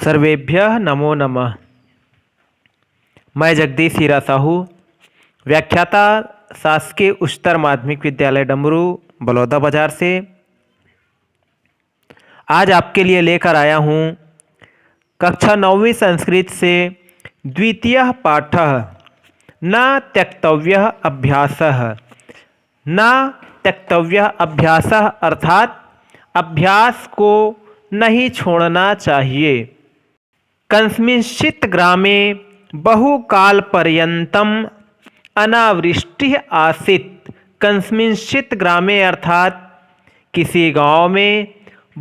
सर्वेभ्यः नमो नमः। मैं जगदीश हीरा साहू, व्याख्याता, शासकीय उच्चतर माध्यमिक विद्यालय डमरू, बलौदा बाजार से आज आपके लिए लेकर आया हूँ कक्षा 9वीं संस्कृत से द्वितीय पाठः न त्यक्तव्यः अभ्यासः। न त्यक्तव्यः अभ्यासः अर्थात अभ्यास को नहीं छोड़ना चाहिए। कस्मिंश्चित् ग्रामे बहुकालपर्यन्तम् अनावृष्टिः आसीत्। कस्मिंश्चित् ग्रामे अर्थात किसी गांव में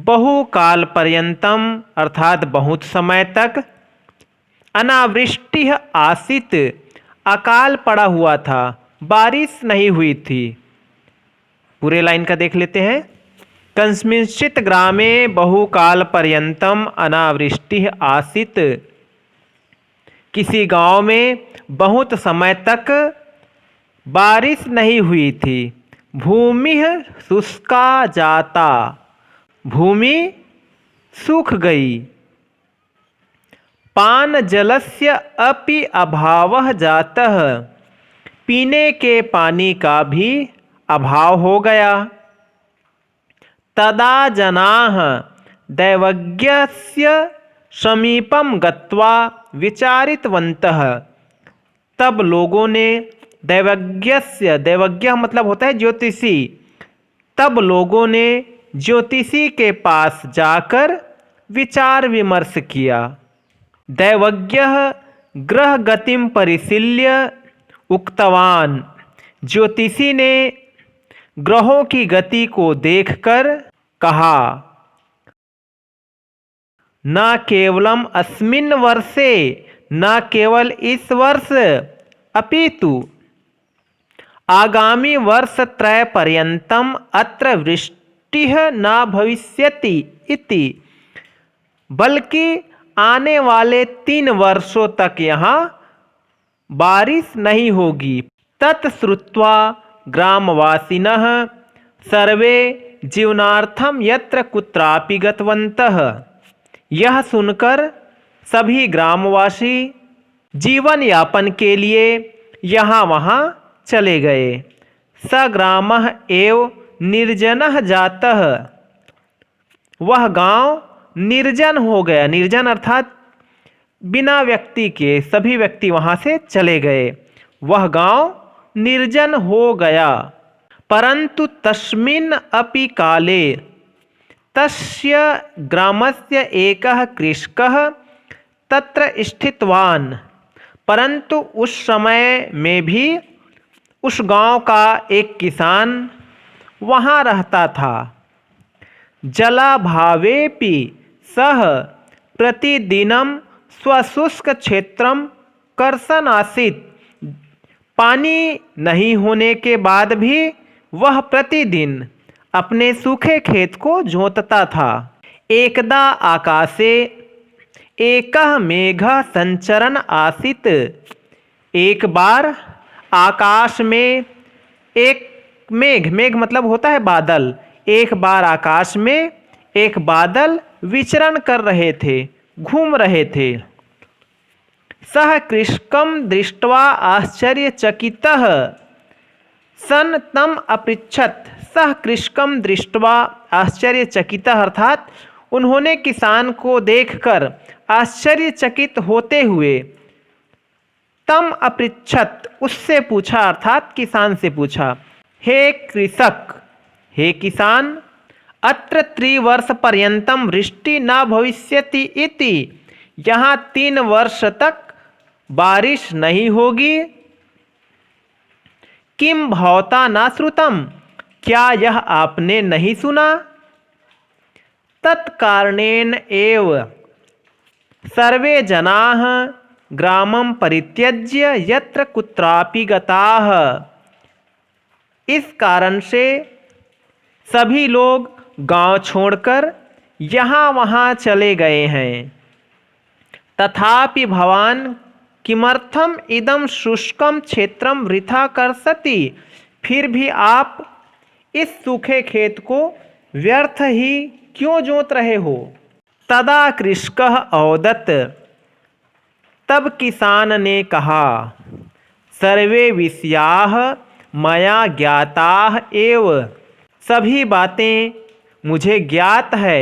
बहुकालपर्यन्तम अर्थात बहुत समय तक अनावृष्टिः आसीत् अकाल पड़ा हुआ था, बारिश नहीं हुई थी। पूरे लाइन का देख लेते हैं। कस्मिंश्चित् ग्रामे बहुकालपर्यन्तम अनावृष्टिः आसीत्। किसी गांव में बहुत समय तक बारिश नहीं हुई थी। भूमिः शुष्का जाता, भूमि सूख गई। पान जलस्य अपि अभावः जातः, पीने के पानी का भी अभाव हो गया। तदा जनाः दैवज्ञस्य समीपम गत्वा विचारितवन्तः। तब लोगों ने दैवज्ञस्य, दैवज्ञ मतलब होता है ज्योतिषी, तब लोगों ने ज्योतिषी के पास जाकर विचार विमर्श किया। दैवज्ञः ग्रह गतिम परिशील्य उक्तवान। ज्योतिषी ने ग्रहों की गति को देखकर कहा, न केवलम अस्मिन् वर्षे, न केवल इस वर्ष, अपितु आगामी वर्षत्रय पर्यन्तम अत्र वृष्टिः न भविष्यति इति, बल्कि आने वाले 3 वर्षों तक यहाँ बारिश नहीं होगी। तत्श्रुत्वा ग्रामवासिनः सर्वे जीवनार्थम यत्र कुत्रापि गतवन्तः। यह सुनकर सभी ग्रामवासी जीवन यापन के लिए यहाँ वहाँ चले गए। स ग्रामः एव निर्जनः जातः। वह गांव निर्जन हो गया। निर्जन अर्थात बिना व्यक्ति के, सभी व्यक्ति वहाँ से चले गए। वह गांव निर्जन हो गया। परंतु तस्मिन् अपि काले तस्य ग्रामस्य एकः कृषकः तत्र स्थितवान्। परंतु उस समय में भी उस गांव का एक किसान वहाँ रहता था। जलाभावेपि सः प्रतिदिनं स्वशुष्क क्षेत्रं कर्षन् आसीत्। पानी नहीं होने के बाद भी वह प्रतिदिन अपने सूखे खेत को जोतता था। एकदा आकाशे एकः मेघः संचरन् आसीत्। एक बार आकाश में एक मेघ, मेघ मतलब होता है बादल, एक बार आकाश में एक बादल विचरण कर रहे थे, घूम रहे थे। सः कृषकं दृष्ट्वा आश्चर्यचकितः सन् तम् अपृच्छत्। सः कृषकं दृष्ट्वा आश्चर्यचकितः अर्थात उन्होंने किसान को देखकर आश्चर्यचकित होते हुए तम अपृच्छत् उससे पूछा अर्थात किसान से पूछा, हे कृषक, हे किसान, अत्र 3 वर्ष पर्यंतम वृष्टि न भविष्यति इति, यहाँ 3 वर्ष तक बारिश नहीं होगी। किम भवता न श्रुतम, क्या यह आपने नहीं सुना? तत्कारणेन एव सर्वे जनाः ग्रामं परित्यज्य यत्र कुत्रापि गताः। इस कारण से सभी लोग गांव छोड़कर यहाँ वहाँ चले गए हैं। तथापि भवान किमर्थम इदम शुष्कम क्षेत्रम वृथा कर्षति, फिर भी आप इस सूखे खेत को व्यर्थ ही क्यों जोत रहे हो? तदा कृषकः औदत, तब किसान ने कहा, सर्वे विषयाः मया ज्ञाताः एव, सभी बातें मुझे ज्ञात है,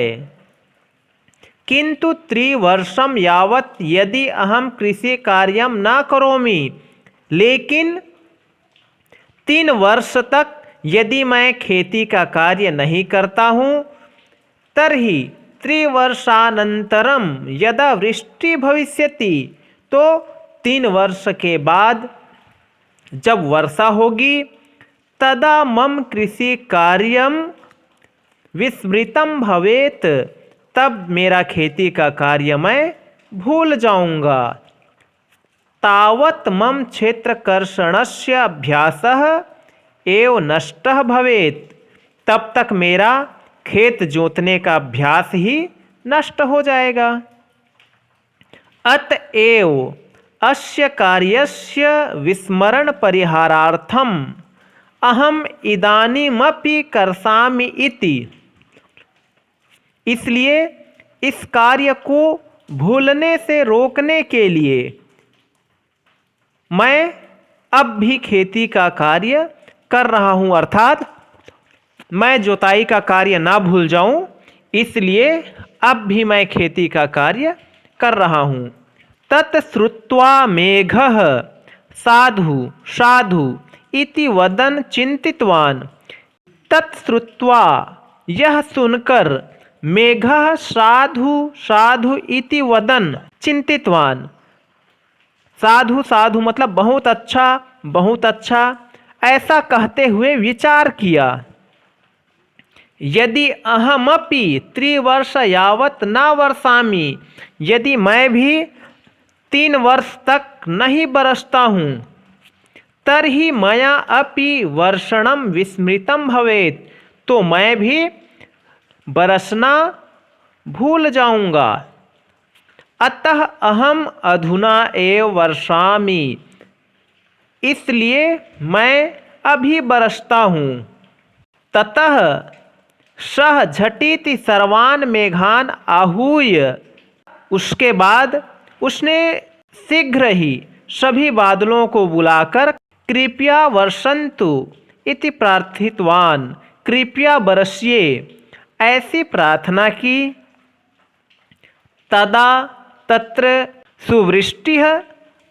किंतु त्रिवर्षं यावत् यदि अहम कृषि कार्यं न करोमि, लेकिन 3 वर्ष तक यदि मैं खेती का कार्य नहीं करता हूँ, तर्हि त्रिवर्षानन्तरं यदा वृष्टि भविष्यति, तो 3 वर्ष के बाद जब वर्षा होगी, तदा मम कृषि कार्यम विस्मृतम भवेत, तब मेरा खेती का कार्य मैं भूल जाऊंगा। तावत मम क्षेत्रकर्षणस्य अभ्यासः एव नष्टः भवेत, तब तक मेरा खेत जोतने का अभ्यास ही नष्ट हो जाएगा। अतएव अस्य कार्यस्य विस्मरण परिहारार्थम अहम इदानीमपि कर्षामि इति, इसलिए इस कार्य को भूलने से रोकने के लिए मैं अब भी खेती का कार्य कर रहा हूँ, अर्थात मैं जोताई का कार्य ना भूल जाऊं, इसलिए अब भी मैं खेती का कार्य कर रहा हूँ। तत्श्रुत्वा मेघः साधु साधु इति वदन् चिंतितवान्। तत्श्रुत्वा यह सुनकर मेघः साधु साधु इति वदन् चिंतितवान्। साधु साधु मतलब बहुत अच्छा ऐसा कहते हुए विचार किया। यदि अहमपि 3 वर्ष यावत् न वर्षामि, यदि मैं भी 3 वर्ष तक नहीं बरसता हूँ, तर्हि मया अपि वर्षणं विस्मृतं भवेत्, तो मैं भी बरसना भूल जाऊंगा। अतः अहम अधुना एव वर्षामि, इसलिए मैं अभी बरसता हूँ। ततः सह झटिति सर्वान् मेघान् आहूय, उसके बाद उसने शीघ्र ही सभी बादलों को बुलाकर कृपया वर्षन्तु इति प्रार्थितवान्, कृपया बरसिए ऐसी प्रार्थना की। तदा तत्र सुवृष्टिः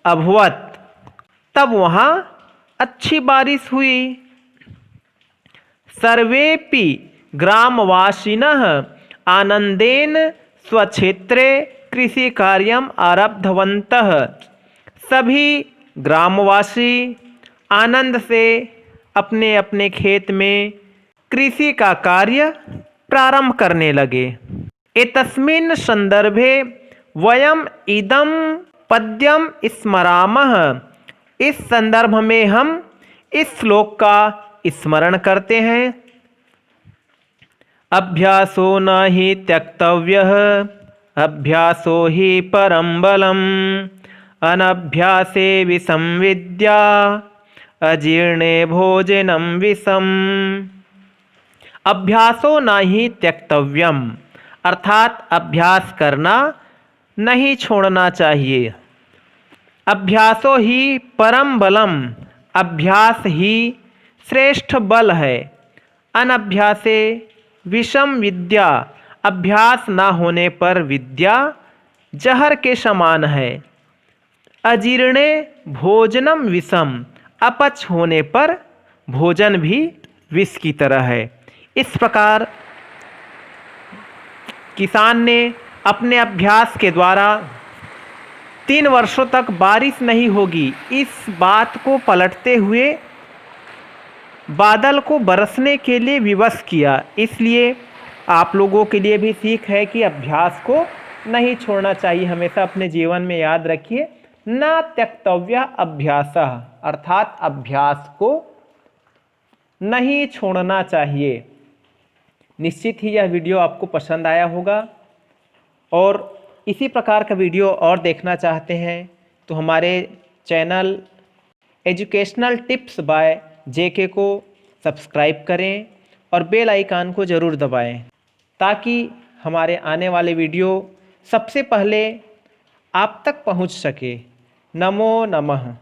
अभवत्, तब वहाँ अच्छी बारिश हुई। सर्वेपि ग्रामवासिनः आनंदेन स्वक्षेत्रे कृषि कार्यम आरब्धवन्तः, सभी ग्रामवासी आनंद से अपने अपने खेत में कृषि का कार्य प्रारंभ करने लगे। एतस्मिन् संदर्भे वयम इदं पद्यम स्मरामः, इस संदर्भ में हम इस श्लोक का स्मरण करते हैं। अभ्यासो न हि त्यक्तव्यः, अभ्यासो हि परं बलम्, अनभ्यासे विसंविद्या, अजीर्णे भोजनं विषम्। अभ्यासो न हि त्यक्तव्यम, अर्थात अभ्यास करना नहीं छोड़ना चाहिए। अभ्यासो ही परम बलम, अभ्यास ही श्रेष्ठ बल है। अनभ्यासे विषम विद्या, अभ्यास ना होने पर विद्या जहर के समान है। अजीर्णे भोजनम विषम, अपच होने पर भोजन भी विष की तरह है। इस प्रकार किसान ने अपने अभ्यास के द्वारा 3 वर्षों तक बारिश नहीं होगी, इस बात को पलटते हुए बादल को बरसने के लिए विवश किया। इसलिए आप लोगों के लिए भी सीख है कि अभ्यास को नहीं छोड़ना चाहिए। हमेशा अपने जीवन में याद रखिए, न त्यक्तव्य अभ्यासः, अर्थात अभ्यास को नहीं छोड़ना चाहिए। निश्चित ही यह वीडियो आपको पसंद आया होगा, और इसी प्रकार का वीडियो और देखना चाहते हैं तो हमारे channel educational tips by JK को सब्सक्राइब करें और बेल आइकन को ज़रूर दबाएं, ताकि हमारे आने वाले वीडियो सबसे पहले आप तक पहुंच सके। नमो नमः।